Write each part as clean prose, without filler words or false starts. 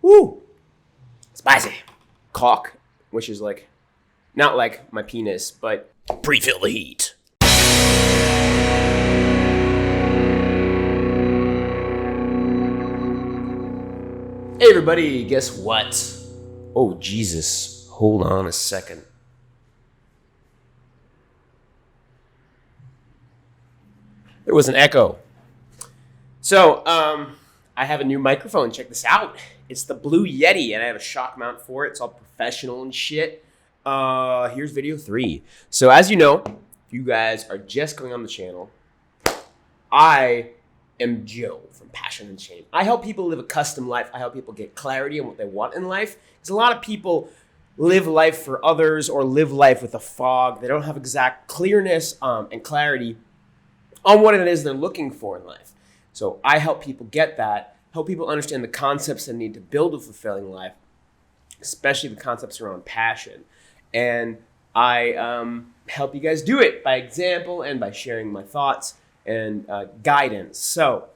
Woo! Spicy. Caulk, which is like, not like my penis, but pre-fill the heat. Hey everybody, guess what? Oh Jesus, hold on a second. There was an echo. So, I have a new microphone. Check this out. It's the Blue Yeti, and I have a shock mount for it. It's all professional and shit. Here's video 3. So, as you know, if you guys are just coming on the channel, I am Joe from Passion and Shame. I help people live a custom life. I help people get clarity on what they want in life. Because a lot of people live life for others or live life with a fog. They don't have exact clearness and clarity on what it is they're looking for in life. So I help people get that, help people understand the concepts they need to build a fulfilling life, especially the concepts around passion. And I help you guys do it by example and by sharing my thoughts and guidance. So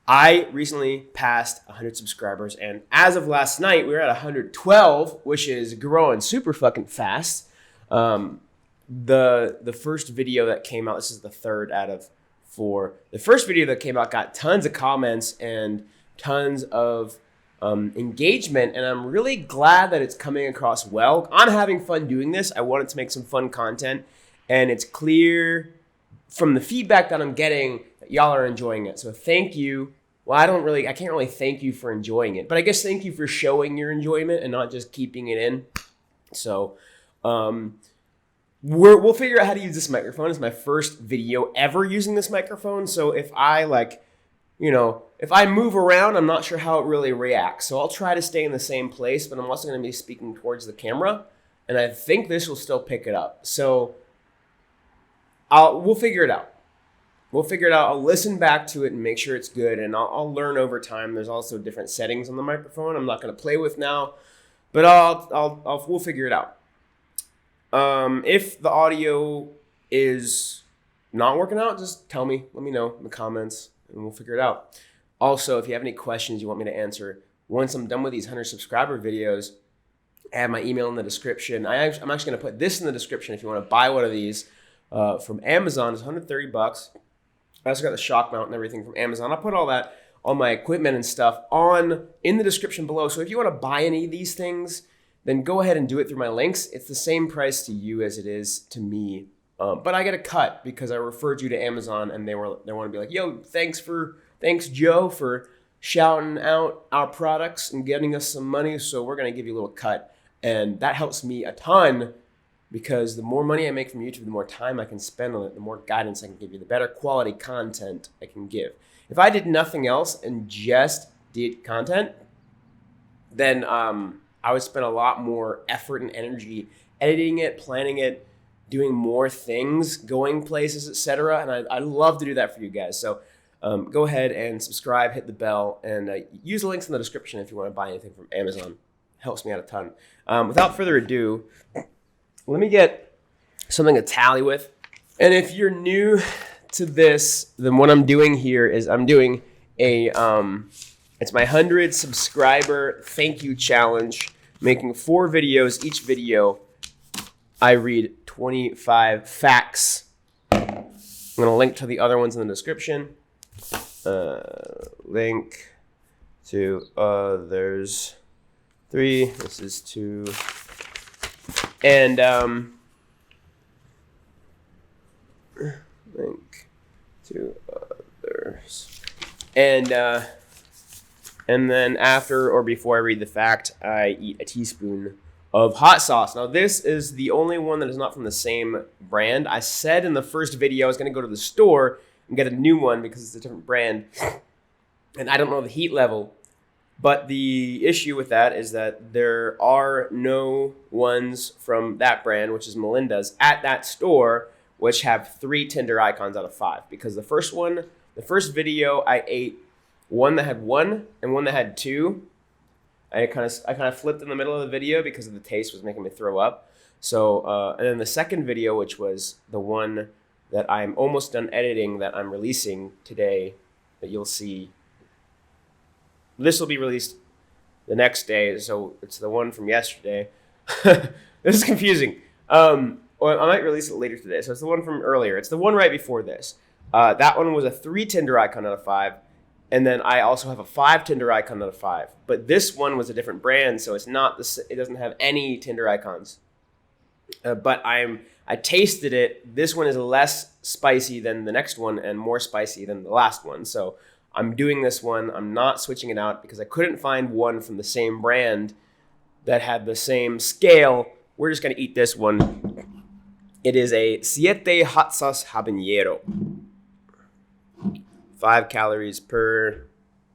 I recently passed 100 subscribers, and as of last night, we were at 112, which is growing super fucking fast. The first video that came out, this is the third out of 4. The first video that came out got tons of comments and tons of engagement, and I'm really glad that it's coming across well. I'm having fun doing this. I wanted to make some fun content, and it's clear from the feedback that I'm getting that y'all are enjoying it. So thank you. Well, I can't really thank you for enjoying it, but I guess thank you for showing your enjoyment and not just keeping it in. So, we'll figure out how to use this microphone. It's my first video ever using this microphone. So if I if I move around, I'm not sure how it really reacts. So I'll try to stay in the same place, but I'm also going to be speaking towards the camera. And I think this will still pick it up. So we'll figure it out. I'll listen back to it and make sure it's good. And I'll learn over time. There's also different settings on the microphone I'm not going to play with now, but we'll figure it out. If the audio is not working out, just tell me, let me know in the comments, and we'll figure it out. Also, if you have any questions you want me to answer, once I'm done with these 100 subscriber videos, I have my email in the description. I'm actually going to put this in the description if you want to buy one of these from Amazon. It's $130. I also got the shock mount and everything from Amazon. I'll put all that, all my equipment and stuff in the description below. So if you want to buy any of these things, then go ahead and do it through my links. It's the same price to you as it is to me. But I get a cut because I referred you to Amazon, and they want to be like, yo, thanks Joe for shouting out our products and getting us some money. So we're going to give you a little cut. And that helps me a ton because the more money I make from YouTube, the more time I can spend on it, the more guidance I can give you, the better quality content I can give. If I did nothing else and just did content, then I would spend a lot more effort and energy editing it, planning it, doing more things, going places, etc. And I'd love to do that for you guys. So go ahead and subscribe, hit the bell, and use the links in the description if you want to buy anything from Amazon. Helps me out a ton. Without further ado, let me get something to tally with. And if you're new to this, then what I'm doing here is I'm doing it's my 100 subscriber thank you challenge, making 4 videos. Each video, I read 25 facts. I'm going to link to the other ones in the description. Link to others 3. This is 2. And link to others. And then after or before I read the fact, I eat a teaspoon of hot sauce. Now, this is the only one that is not from the same brand. I said in the first video I was going to go to the store and get a new one because it's a different brand. And I don't know the heat level. But the issue with that is that there are no ones from that brand, which is Melinda's, at that store, which have 3 Tinder icons out of 5. Because the first video I ate one that had 1 and one that had 2. I kind of flipped in the middle of the video because the taste was making me throw up. So and then the second video, which was the one that I'm almost done editing, that I'm releasing today, that you'll see. This will be released the next day, so it's the one from yesterday. This is confusing. Well, I might release it later today, so it's the one from earlier. It's the one right before this. That one was a 3 Tinder icon out of 5, and then I also have a 5 Tinder icon out of 5. But this one was a different brand, so it's not it doesn't have any Tinder icons. But I tasted it. This one is less spicy than the next one and more spicy than the last one. So I'm doing this one. I'm not switching it out because I couldn't find one from the same brand that had the same scale. We're just going to eat this one. It is a Siete hot sauce habanero. 5 calories per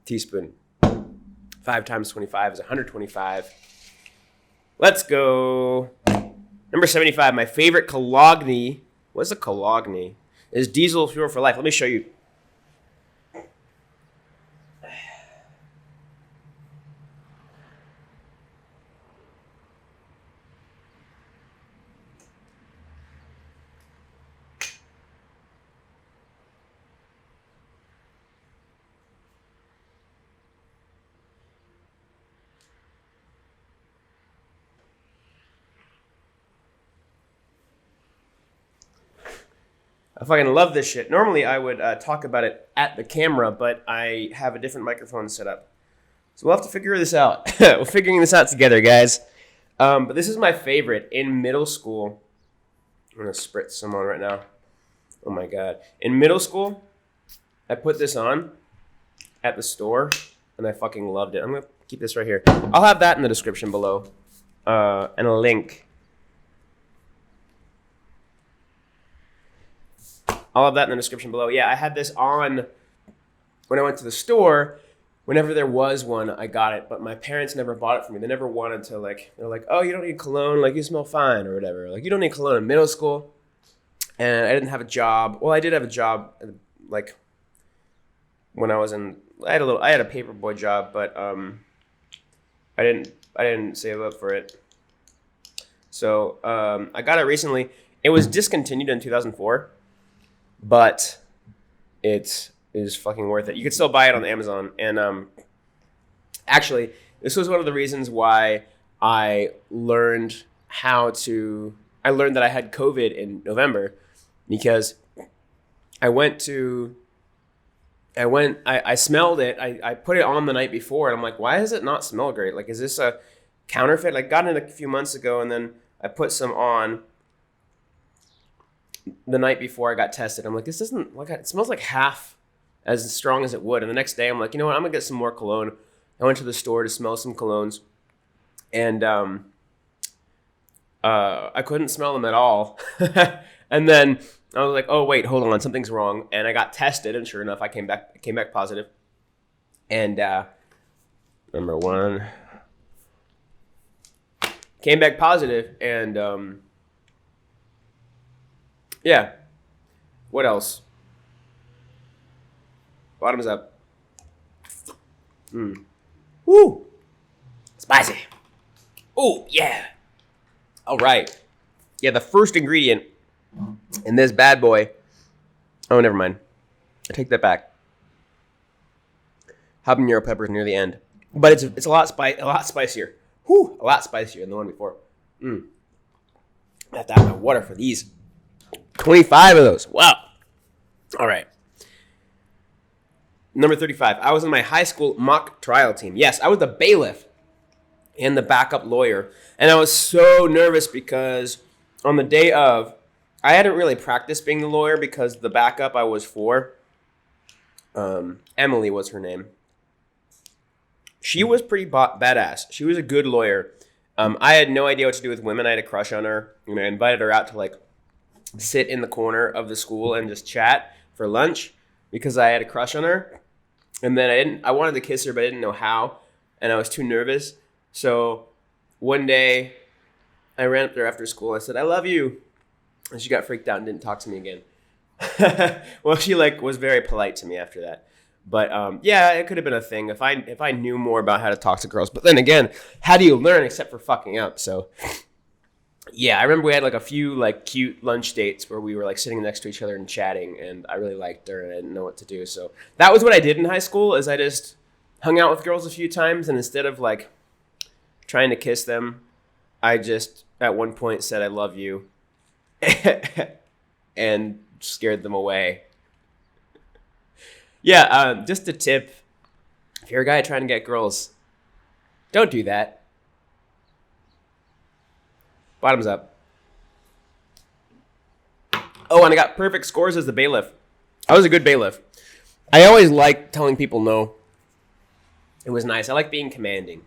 teaspoon. 5 times 25 is 125. Let's go. Number 75, my favorite Cologne. What's a Cologne? Is diesel fuel for life. Let me show you. I fucking love this shit. Normally, I would talk about it at the camera, but I have a different microphone set up. So we'll have to figure this out. We're figuring this out together, guys. But this is my favorite. In middle school, I'm going to spritz some on right now. Oh, my God. In middle school, I put this on at the store, and I fucking loved it. I'm going to keep this right here. I'll have that in the description below and a link. I'll have that in the description below. Yeah, I had this on when I went to the store. Whenever there was one, I got it. But my parents never bought it for me. They never wanted to, like, they're like, oh, you don't need cologne. Like, you smell fine or whatever. Like, you don't need cologne in middle school. And I didn't have a job. Well, I did have a job, like, when I was in, I had a paperboy job, but I didn't save up for it. So I got it recently. It was discontinued in 2004. But it is fucking worth it. You can still buy it on Amazon. And actually, this was one of the reasons why I learned that I had COVID in November, because I smelled it. I put it on the night before, and I'm like, why does it not smell great? Like, is this a counterfeit? Like, got it a few months ago, and then I put some on the night before I got tested. I'm like, this doesn't like, it smells like half as strong as it would. And the next day I'm like, you know what, I'm gonna get some more cologne. I went to the store to smell some colognes, and I couldn't smell them at all. And then I was like, oh wait, hold on, something's wrong. And I got tested, and sure enough, I came back positive. And number one, came back positive, and yeah. What else? Bottoms up. Woo! Spicy. Oh, yeah. All right. Yeah, the first ingredient in this bad boy. Oh, never mind. I take that back. Habanero peppers near the end. But it's a lot spicier. Whew, a lot spicier than the one before. I have to have my water for these. 25 of those. Wow. All right. Number 35. I was in my high school mock trial team. Yes, I was the bailiff and the backup lawyer. And I was so nervous because on the day of, I hadn't really practiced being the lawyer because the backup I was for, Emily was her name. She was pretty badass. She was a good lawyer. I had no idea what to do with women. I had a crush on her. I invited her out to, like, sit in the corner of the school and just chat for lunch because I had a crush on her. And then I wanted to kiss her, but I didn't know how, and I was too nervous. So one day I ran up there after school. I said, I love you. And she got freaked out and didn't talk to me again. Well, she was very polite to me after that. But yeah, it could have been a thing if I knew more about how to talk to girls. But then again, how do you learn except for fucking up? So yeah, I remember we had like a few like cute lunch dates where we were like sitting next to each other and chatting, and I really liked her and I didn't know what to do. So that was what I did in high school, is I just hung out with girls a few times, and instead of like trying to kiss them. I just, at one point, said, I love you, and scared them away. Yeah, just a tip. If you're a guy trying to get girls, don't do that. Bottoms up. Oh, and I got perfect scores as the bailiff. I was a good bailiff. I always liked telling people no. It was nice. I like being commanding.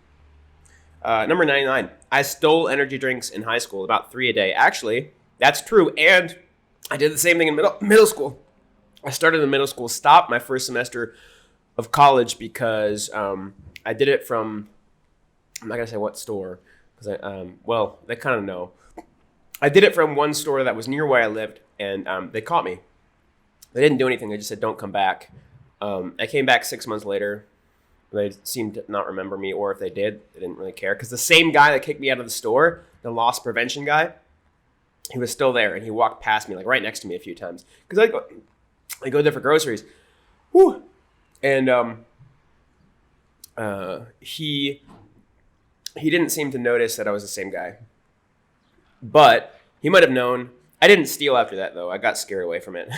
Number 99. I stole energy drinks in high school, about 3 a day. Actually, that's true. And I did the same thing in middle school. I started in middle school, stopped my first semester of college because I did it from, I'm not going to say what store, because well, they kind of know. I did it from one store that was near where I lived, and they caught me. They didn't do anything. They just said, don't come back. I came back 6 months later. They seemed to not remember me, or if they did, they didn't really care. Because the same guy that kicked me out of the store, the loss prevention guy, he was still there, and he walked past me, like right next to me a few times. Because I go there for groceries. Whew. And he didn't seem to notice that I was the same guy. But he might have known. I didn't steal after that, though. I got scared away from it.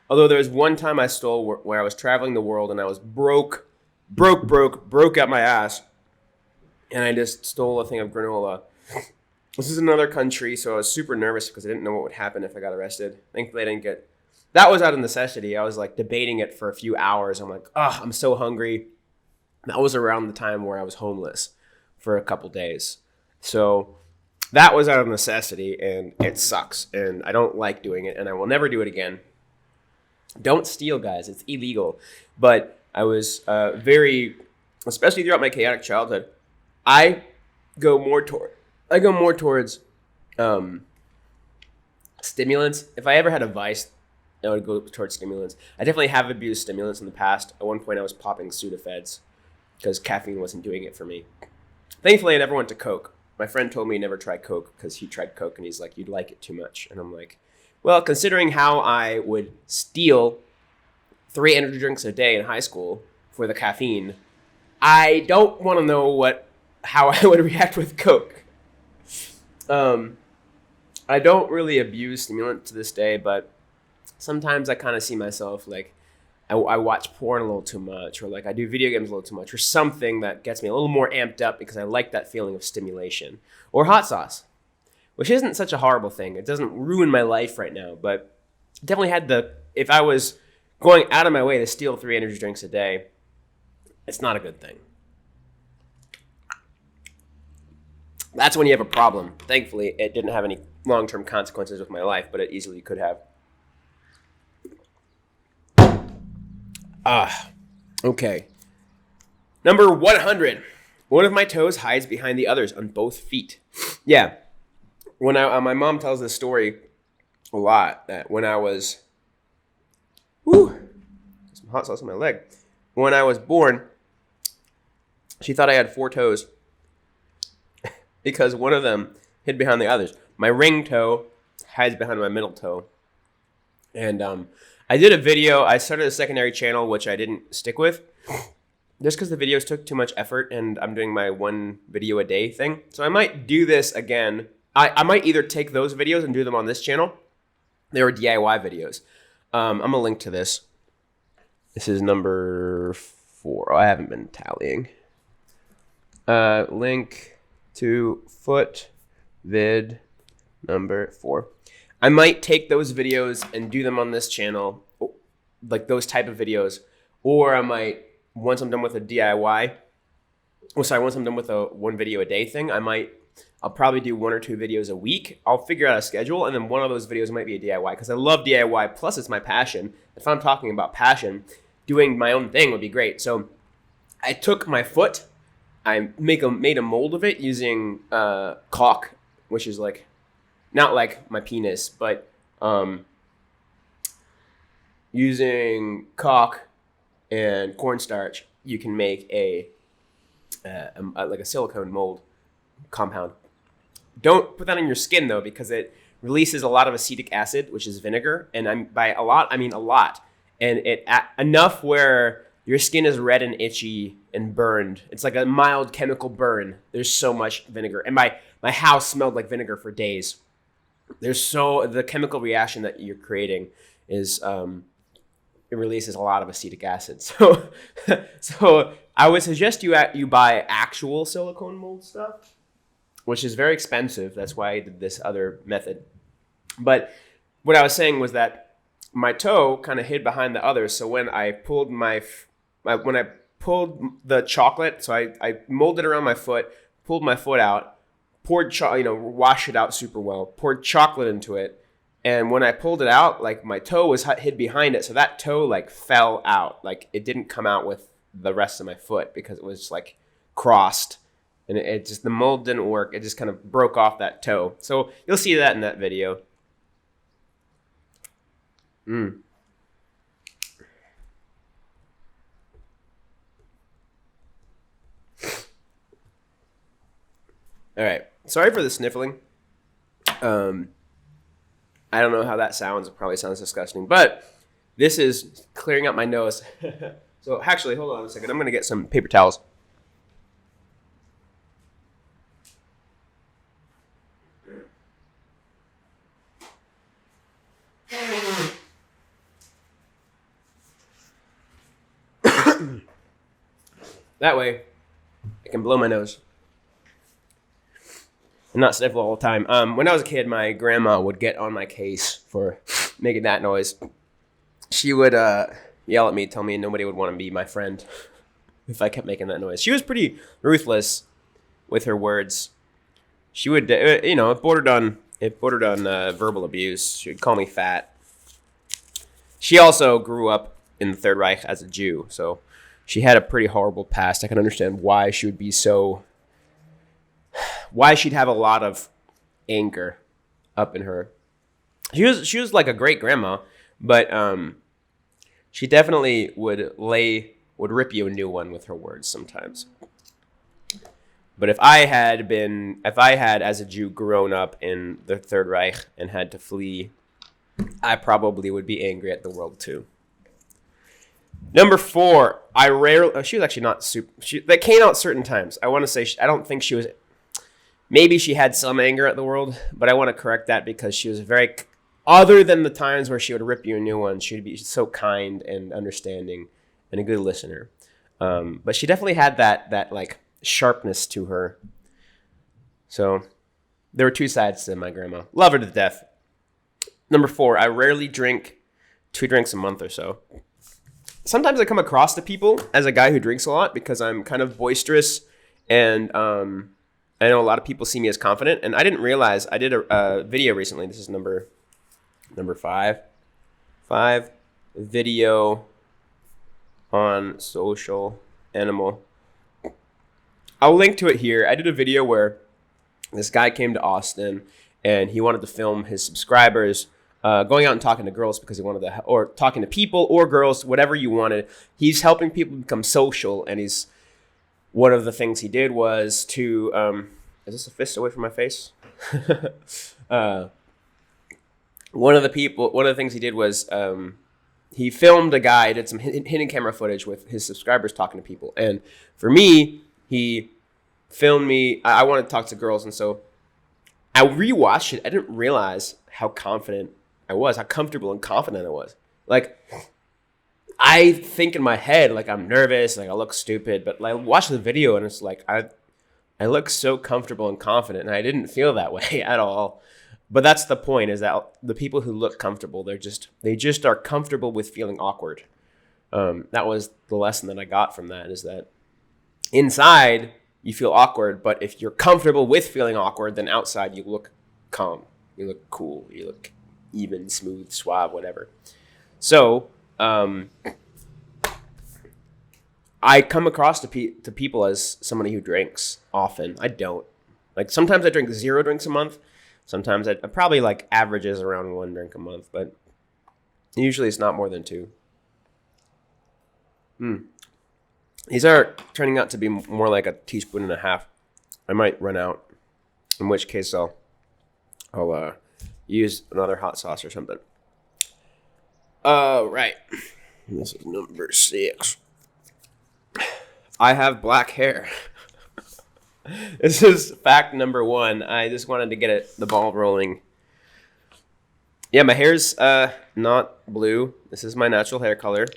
Although there was one time I stole where I was traveling the world, and I was broke out my ass. And I just stole a thing of granola. This is another country, so I was super nervous because I didn't know what would happen if I got arrested. Thankfully, I didn't get... That was out of necessity. I was like debating it for a few hours. I'm like, I'm so hungry. That was around the time where I was homeless for a couple days. So that was out of necessity, and it sucks. And I don't like doing it, and I will never do it again. Don't steal, guys. It's illegal. But I was especially throughout my chaotic childhood, I go more towards stimulants. If I ever had a vice, I would go towards stimulants. I definitely have abused stimulants in the past. At one point, I was popping Sudafeds because caffeine wasn't doing it for me. Thankfully, I never went to Coke. My friend told me never try Coke because he tried Coke and he's like, you'd like it too much. And I'm like, well, considering how I would steal 3 energy drinks a day in high school for the caffeine, I don't want to know how I would react with Coke. I don't really abuse stimulant to this day, but sometimes I kind of see myself like I watch porn a little too much, or like I do video games a little too much, or something that gets me a little more amped up because I like that feeling of stimulation. Or hot sauce, which isn't such a horrible thing. It doesn't ruin my life right now, but definitely if I was going out of my way to steal 3 energy drinks a day, it's not a good thing. That's when you have a problem. Thankfully, it didn't have any long-term consequences with my life, but it easily could have. Okay. Number 100. One of my toes hides behind the others on both feet. Yeah. When my mom tells this story a lot, that when I was... some hot sauce on my leg. When I was born, she thought I had 4 toes because one of them hid behind the others. My ring toe hides behind my middle toe. And I did a video. I started a secondary channel, which I didn't stick with just because the videos took too much effort, and I'm doing my 1 video a day thing. So I might do this again. I might either take those videos and do them on this channel. They were DIY videos. I'm going to link to this. This is number 4. Oh, I haven't been tallying. Link to foot vid number 4. I might take those videos and do them on this channel, like those type of videos, or I might, once I'm done with a DIY, once I'm done with a 1 video a day thing, I'll probably do 1 or 2 videos a week. I'll figure out a schedule, and then one of those videos might be a DIY because I love DIY. Plus, it's my passion. If I'm talking about passion, doing my own thing would be great. So I took my foot, I made a mold of it using caulk, which is like not like my penis, but using caulk and cornstarch, you can make like a silicone mold compound. Don't put that on your skin though, because it releases a lot of acetic acid, which is vinegar, and by a lot I mean a lot, and enough where your skin is red and itchy and burned. It's like a mild chemical burn. There's so much vinegar. And my house smelled like vinegar for days. The chemical reaction that you're creating is it releases a lot of acetic acid. So I would suggest you buy actual silicone mold stuff, which is very expensive. That's why I did this other method. But what I was saying was that my toe kind of hid behind the other. So when I pulled when I pulled the chocolate, so I molded around my foot, pulled my foot out, washed it out super well, poured chocolate into it. And when I pulled it out, like my toe was hid behind it. So that toe like fell out. Like it didn't come out with the rest of my foot because it was like crossed. And the mold didn't work. It just kind of broke off that toe. So you'll see that in that video. All right. Sorry for the sniffling. I don't know how that sounds. It probably sounds disgusting, but this is clearing up my nose. So actually, hold on a second. I'm going to get some paper towels. That way, I can blow my nose and not sniffle all the time. When I was a kid, my grandma would get on my case for making that noise. She would yell at me, tell me nobody would want to be my friend if I kept making that noise. She was pretty ruthless with her words. She would, it bordered on verbal abuse. She would call me fat. She also grew up in the Third Reich as a Jew, so she had a pretty horrible past. I can understand why she would be why she'd have a lot of anger up in her. She was like a great grandma, but she definitely would rip you a new one with her words sometimes. But if I had as a Jew grown up in the Third Reich and had to flee, I probably would be angry at the world too. Number 4, she was actually not super. That came out certain times. I want to say I don't think she was. Maybe she had some anger at the world, but I want to correct that because she was very. Other than the times where she would rip you a new one, she'd be so kind and understanding and a good listener. But she definitely had that like sharpness to her. So there were two sides to my grandma. Love her to death. Number 4, I rarely drink 2 drinks a month or so. Sometimes I come across to people as a guy who drinks a lot because I'm kind of boisterous, and I know a lot of people see me as confident. And I didn't realize I did a video recently. This is number 5 video on social animal. I'll link to it here. I did a video where this guy came to Austin and he wanted to film his subscribers going out and talking to girls because he wanted to, or talking to people or girls, whatever you wanted. He's helping people become social, and one of the things he did was to, is this a fist away from my face? One of the things he did was he filmed a guy, did some hidden camera footage with his subscribers talking to people. And for me, he filmed me. I wanted to talk to girls, and so I rewatched it. I didn't realize how confident I was, how comfortable and confident I was. Like, I think in my head, like, I'm nervous, like I look stupid, but like, I watch the video and it's like I look so comfortable and confident, and I didn't feel that way at all. But that's the point, is that the people who look comfortable, they just are comfortable with feeling awkward. That was the lesson that I got from that, is that inside you feel awkward, but if you're comfortable with feeling awkward, then outside you look calm, you look cool, you look even, smooth, suave, whatever. So I come across to people as somebody who drinks often. I don't. Like, sometimes I drink 0 drinks a month. Sometimes I probably like averages around 1 drink a month, but usually it's not more than 2. These are turning out to be more like a teaspoon and a half. I might run out, in which case I'll use another hot sauce or something. Right. This is number 6. I have black hair. This is fact number 1. I just wanted to get the ball rolling. Yeah, my hair's not blue. This is my natural hair color,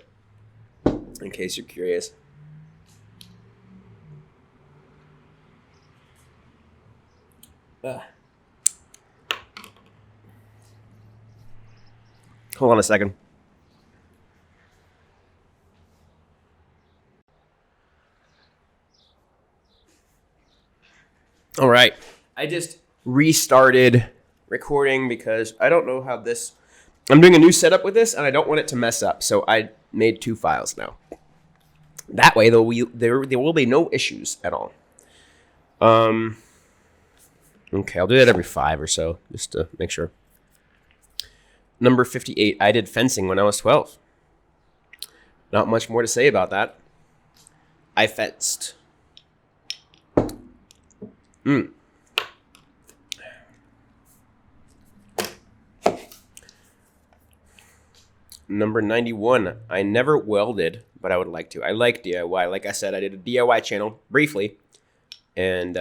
in case you're curious. Hold on a second. All right. I just restarted recording because I don't know how this... I'm doing a new setup with this, and I don't want it to mess up. So I made 2 files now. That way, there will be no issues at all. Okay, I'll do that every 5 or so, just to make sure. Number 58, I did fencing when I was 12. Not much more to say about that. I fenced. Number 91, I never welded, but I would like to. I like DIY. Like I said, I did a DIY channel briefly, and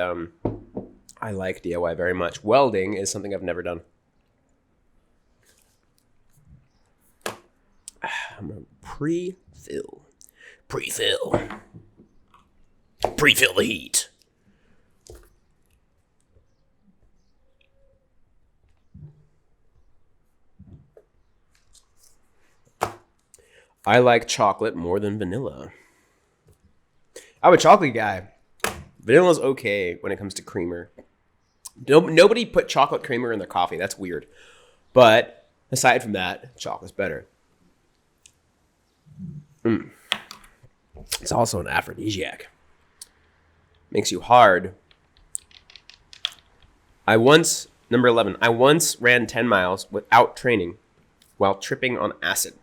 I like DIY very much. Welding is something I've never done. I'm gonna pre-fill the heat. I like chocolate more than vanilla. I'm a chocolate guy. Vanilla's okay when it comes to creamer. Nobody put chocolate creamer in their coffee. That's weird. But aside from that, chocolate's better. It's also an aphrodisiac. Makes you hard. Number 11, I once ran 10 miles without training while tripping on acid.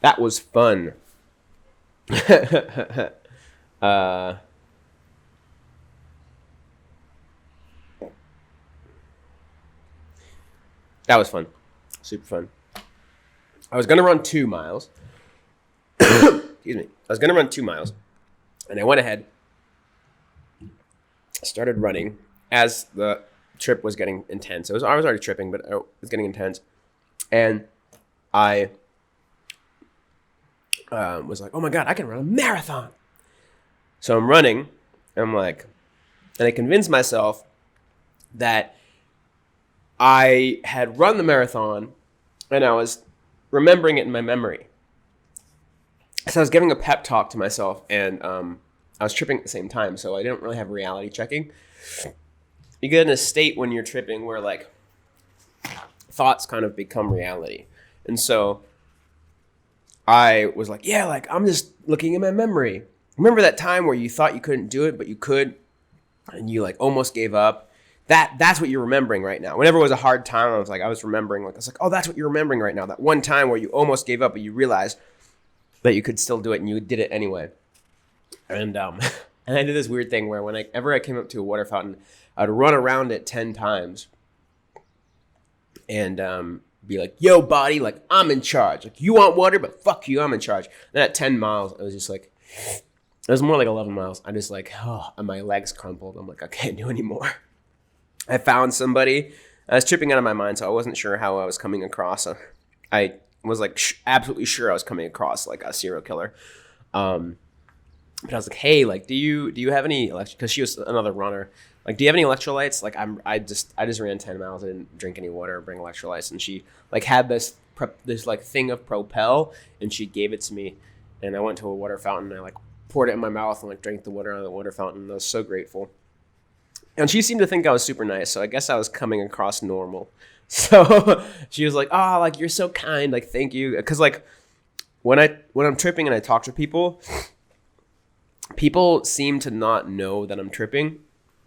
That was fun. That was fun. Super fun. I was going to run 2 miles. Excuse me. I was going to run 2 miles. And I went ahead. Started running as the trip was getting intense. I was already tripping, but it was getting intense. And I was like, oh my God, I can run a marathon. So I'm running. And I'm like, and I convinced myself that I had run the marathon and I was remembering it in my memory. So I was giving a pep talk to myself, and I was tripping at the same time, so I didn't really have reality checking. You get in a state when you're tripping where, like, thoughts kind of become reality. And so I was like, yeah, like, I'm just looking at my memory. Remember that time where you thought you couldn't do it, but you could, and you, like, almost gave up? That's what you're remembering right now. Whenever it was a hard time, I was remembering, like, I was like, oh, that's what you're remembering right now. That one time where you almost gave up, but you realized that you could still do it, and you did it anyway. And and I did this weird thing where whenever I came up to a water fountain, I'd run around it 10 times and be like, yo, body, like, I'm in charge. Like, you want water, but fuck you, I'm in charge. Then at 10 miles, it was just like, it was more like 11 miles. I just like, oh, and my legs crumpled. I'm like, I can't do anymore. I found somebody. I was tripping out of my mind, so I wasn't sure how I was coming across. I was like absolutely sure I was coming across like a serial killer. But I was like, hey, like, do you have any, because she was another runner. Like, do you have any electrolytes? Like, I just ran 10 miles. I didn't drink any water or bring electrolytes. And she like had this like thing of Propel, and she gave it to me. And I went to a water fountain. And I like poured it in my mouth and like drank the water out of the water fountain. I was so grateful. And she seemed to think I was super nice, so I guess I was coming across normal. So she was like, "Oh, like, you're so kind, like, thank you." Because like when I'm tripping and I talk to people seem to not know that I'm tripping,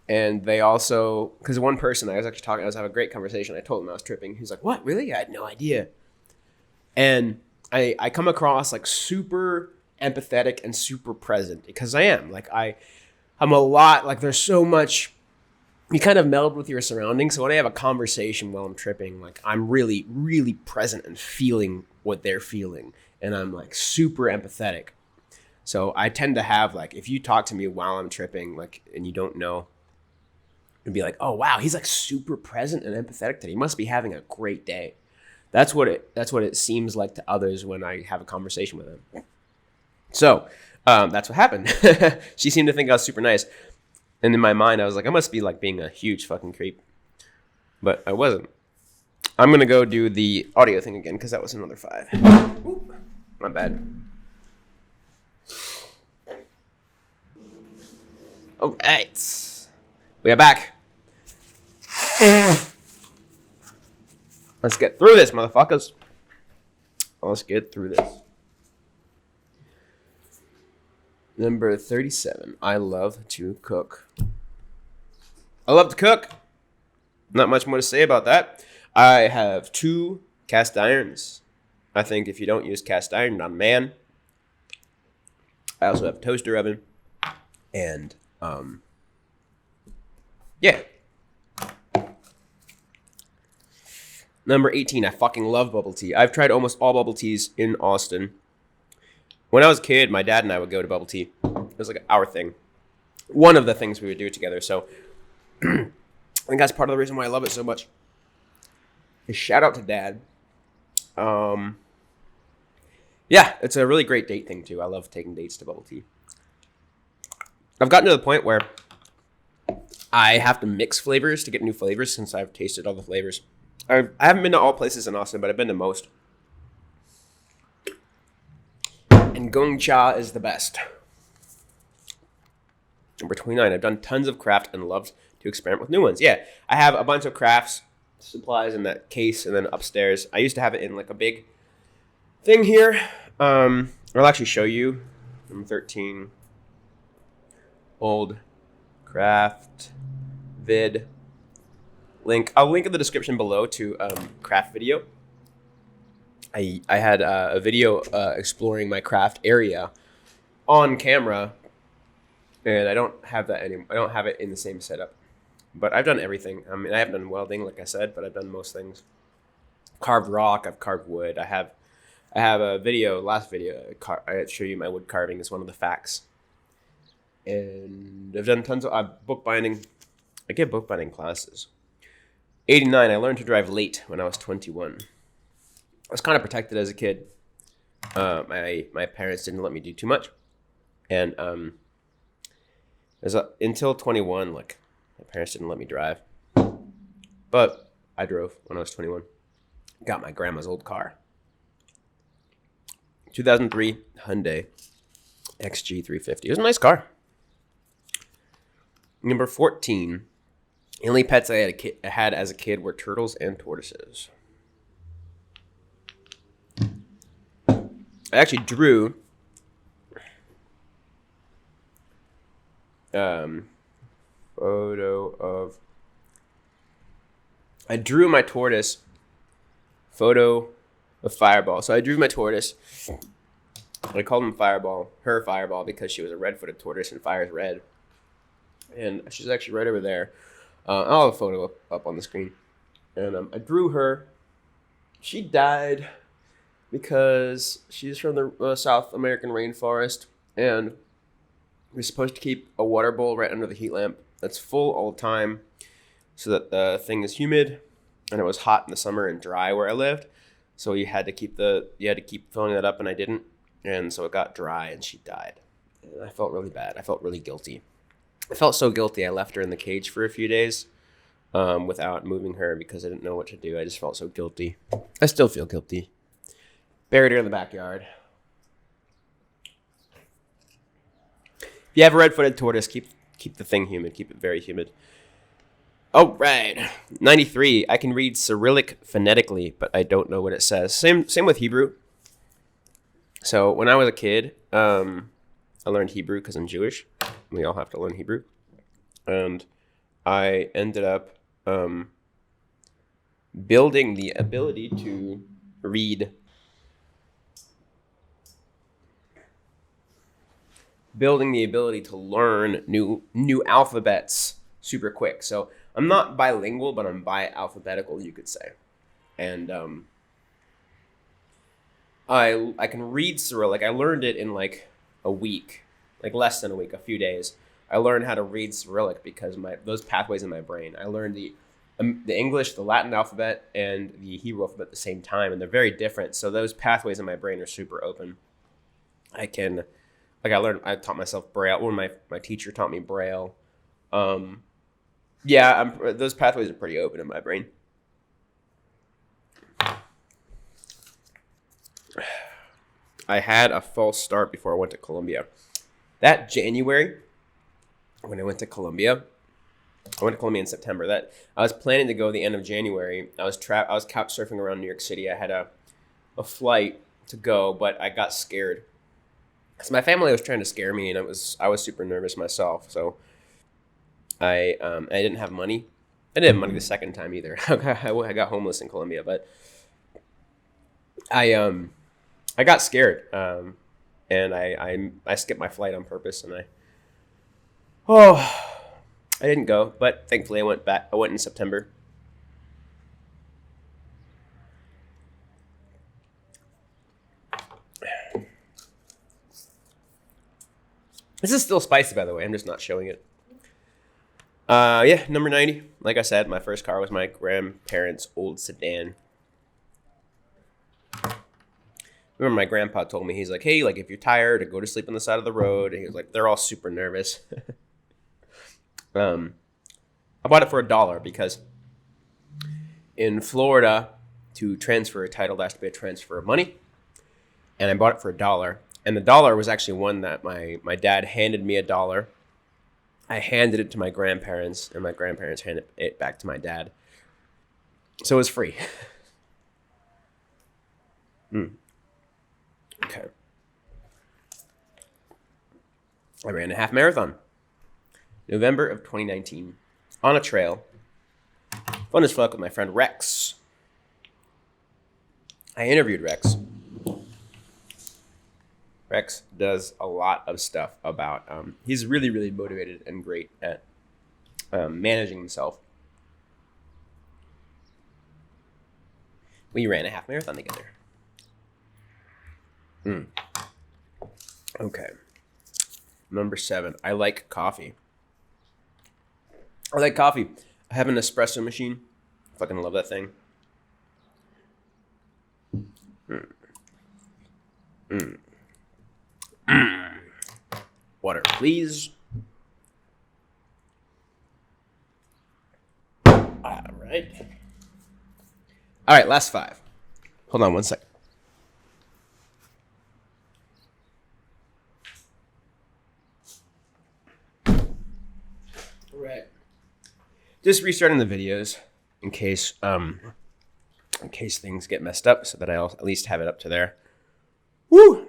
and they also, because one person I was having a great conversation. I told him I was tripping. He's like, "What? Really? I had no idea." And I come across like super empathetic and super present because I am like I'm a lot like there's so much. You kind of meld with your surroundings. So when I have a conversation while I'm tripping, like, I'm really, really present and feeling what they're feeling. And I'm like super empathetic. So I tend to have like, if you talk to me while I'm tripping, like, and you don't know, and be like, oh wow, he's like super present and empathetic today. He must be having a great day. That's what it seems like to others when I have a conversation with him. So that's what happened. She seemed to think I was super nice. And in my mind, I was like, I must be like being a huge fucking creep. But I wasn't. I'm going to go do the audio thing again because that was another 5. Ooh, my bad. All right. We are back. Let's get through this, motherfuckers. Let's get through this. Number 37. I love to cook. I love to cook. Not much more to say about that. I have 2 cast irons. I think if you don't use cast iron, you're not a man. I also have a toaster oven. And, yeah. Number 18, I fucking love bubble tea. I've tried almost all bubble teas in Austin. When I was a kid, my dad and I would go to bubble tea. It was like our thing. One of the things we would do together. So I think that's part of the reason why I love it so much. Shout out to Dad. Yeah, it's a really great date thing too. I love taking dates to bubble tea. I've gotten to the point where I have to mix flavors to get new flavors since I've tasted all the flavors. I haven't been to all places in Austin, but I've been to most. And Gong Cha is the best. Number 29, I've done tons of craft and loved to experiment with new ones. Yeah, I have a bunch of crafts supplies in that case, and then upstairs. I used to have it in like a big thing here. I'll actually show you. Number 13, old craft vid. I'll link in the description below to craft video. I had a video exploring my craft area on camera, and I don't have that anymore. I don't have it in the same setup, but I've done everything. I mean, I haven't done welding, like I said, but I've done most things. Carved rock, I've carved wood. I have a video, last video, I show you my wood carving is one of the facts. And I've done tons of bookbinding. I get bookbinding classes. 89, I learned to drive late when I was 21. I was kind of protected as a kid. My parents didn't let me do too much. And until 21, like, my parents didn't let me drive. But I drove when I was 21. Got my grandma's old car. 2003 Hyundai XG350. It was a nice car. Number 14. The only pets I had as a kid were turtles and tortoises. I actually drew I drew my tortoise photo of Fireball. So I drew my tortoise. I called him Fireball, her Fireball, because she was a red-footed tortoise and fire's red. And she's actually right over there. I'll have a photo up on the screen. And I drew her. She died because she's from the South American rainforest. And we're supposed to keep a water bowl right under the heat lamp that's full all the time so that the thing is humid. And it was hot in the summer and dry where I lived. So you had to keep filling that up, and I didn't. And so it got dry and she died. And I felt really bad. I felt really guilty. I felt so guilty I left her in the cage for a few days without moving her because I didn't know what to do. I just felt so guilty. I still feel guilty. Buried her in the backyard. If you have a red-footed tortoise, keep the thing humid. Keep it very humid. All right. 93. I can read Cyrillic phonetically, but I don't know what it says. Same with Hebrew. So when I was a kid, I learned Hebrew because I'm Jewish. We all have to learn Hebrew. And I ended up building the ability to read. Building the ability to learn new alphabets super quick. So I'm not bilingual, but I'm bi-alphabetical, you could say. And I can read Cyrillic. I learned it in like a week, like less than a week, a few days, I learned how to read Cyrillic because those pathways in my brain. I learned the English, the Latin alphabet, and the Hebrew alphabet at the same time, and they're very different. So those pathways in my brain are super open. I taught myself Braille. When my teacher taught me Braille. Those pathways are pretty open in my brain. I had a false start before I went to Colombia. That January, when I went to Colombia in September. That I was planning to go the end of January. I was couch surfing around New York City. I had a flight to go, but I got scared because my family was trying to scare me, and I was super nervous myself. So I didn't have money. I didn't have money the second time either. I got homeless in Colombia, but I got scared, and I skipped my flight on purpose, and I didn't go, but thankfully I went back. I went in September. This is still spicy, by the way. I'm just not showing it. Number 90. Like I said, my first car was my grandparents' old sedan. Remember, my grandpa told me, he's like, hey, like if you're tired, go to sleep on the side of the road. And he was like, they're all super nervous. I bought it for $1 because in Florida, to transfer a title, there has to be a transfer of money. And I bought it for $1. And the $1 was actually one that my dad handed me $1. I handed it to my grandparents, and my grandparents handed it back to my dad. So it was free. Okay. I ran a half marathon. November of 2019. On a trail. Fun as fuck with my friend Rex. I interviewed Rex. Rex does a lot of stuff about, he's really, really motivated and great at managing himself. We ran a half marathon together. Okay. Number 7. I like coffee. I have an espresso machine. Fucking love that thing. Water, please. All right, last 5. Hold on one second. All right. Just restarting the videos in case things get messed up, so that I'll at least have it up to there. Woo!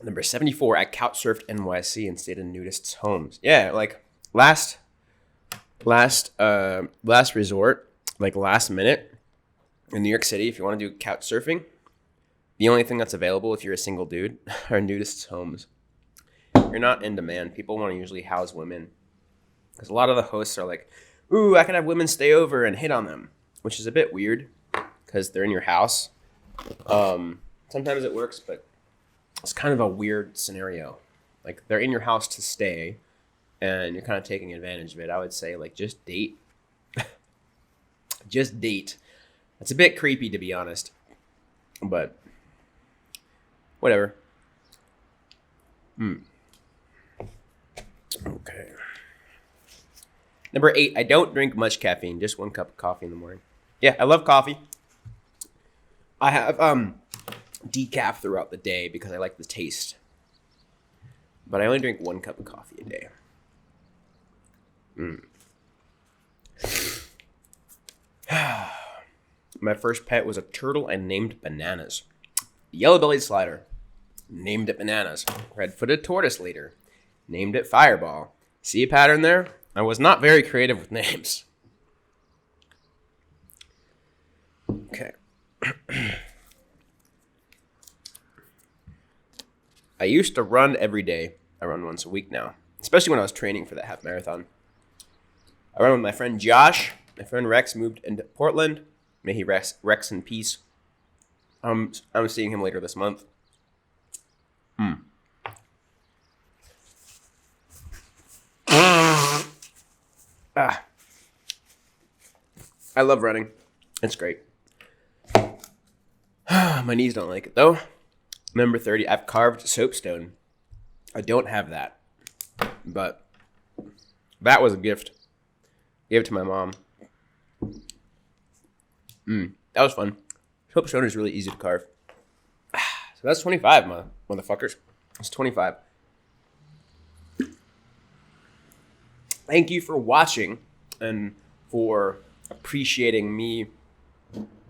Number 74, I couch surfed NYC and stayed in nudists' homes. Yeah, like last resort, like last minute in New York City, if you want to do couch surfing, the only thing that's available if you're a single dude are nudists' homes. You're not in demand. People want to usually house women because a lot of the hosts are like, ooh, I can have women stay over and hit on them, which is a bit weird because they're in your house. Sometimes it works, but it's kind of a weird scenario. Like, they're in your house to stay, and you're kind of taking advantage of it. I would say, like, just date. Just date. It's a bit creepy, to be honest. But, whatever. Okay. Number 8, I don't drink much caffeine. Just 1 cup of coffee in the morning. Yeah, I love coffee. I have, decaf throughout the day because I like the taste. But I only drink 1 cup of coffee a day. My first pet was a turtle I named Bananas. Yellow-bellied slider. Named it Bananas. Red-footed tortoise later. Named it Fireball. See a pattern there? I was not very creative with names. Okay. I used to run every day. I run once a week now, especially when I was training for that half marathon. I run with my friend Josh. My friend Rex moved into Portland. May he rest in peace. I'm seeing him later this month. I love running. It's great. My knees don't like it, though. Number 30, I've carved soapstone. I don't have that. But that was a gift. Gave it to my mom. That was fun. Soapstone is really easy to carve. So that's 25, motherfuckers. That's 25. Thank you for watching and for appreciating me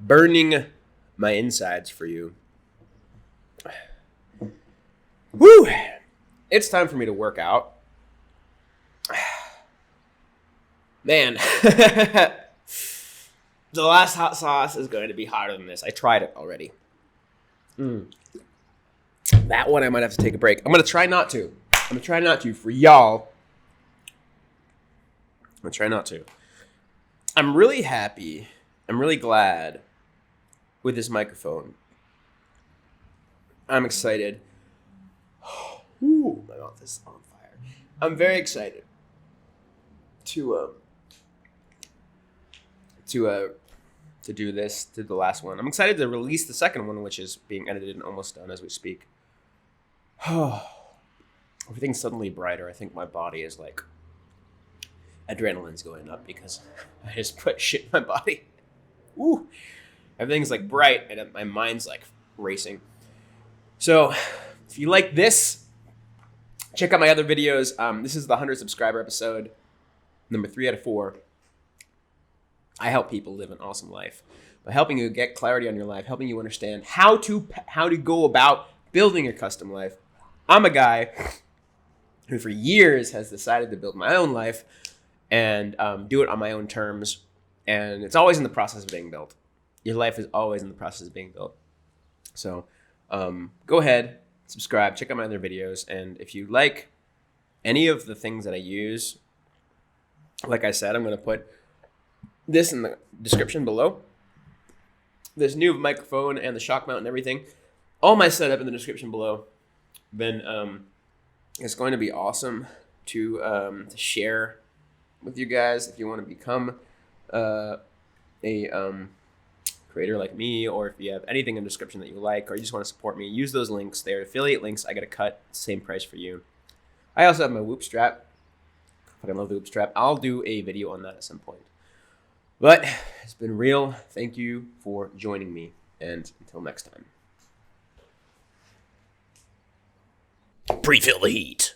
burning my insides for you. Woo! It's time for me to work out. Man, the last hot sauce is going to be hotter than this. I tried it already. That one I might have to take a break. I'm going to try not to. For y'all. I'm going to try not to. I'm really happy. I'm really glad with this microphone. I'm excited. Ooh, my mouth is on fire. I'm very excited to do this, to the last one. I'm excited to release the second one, which is being edited and almost done as we speak. Everything's suddenly brighter. I think my body is like, adrenaline's going up because I just put shit in my body. Ooh, everything's like bright and my mind's like racing. So if you like this, check out my other videos. This is the 100 subscriber episode, number 3 out of 4. I help people live an awesome life by helping you get clarity on your life, helping you understand how to go about building your custom life. I'm a guy who for years has decided to build my own life and do it on my own terms. And it's always in the process of being built. Your life is always in the process of being built. So go ahead, subscribe, check out my other videos. And if you like any of the things that I use, like I said, I'm going to put this in the description below. This new microphone and the shock mount and everything. All my setup in the description below. Then it's going to be awesome to share with you guys if you want to become a creator like me, or if you have anything in the description that you like, or you just want to support me, use those links. They're affiliate links. I get a cut, same price for you. I also have my Whoop strap. I love the Whoop strap. I'll do a video on that at some point. But it's been real. Thank you for joining me, and until next time. Pre-fill the heat.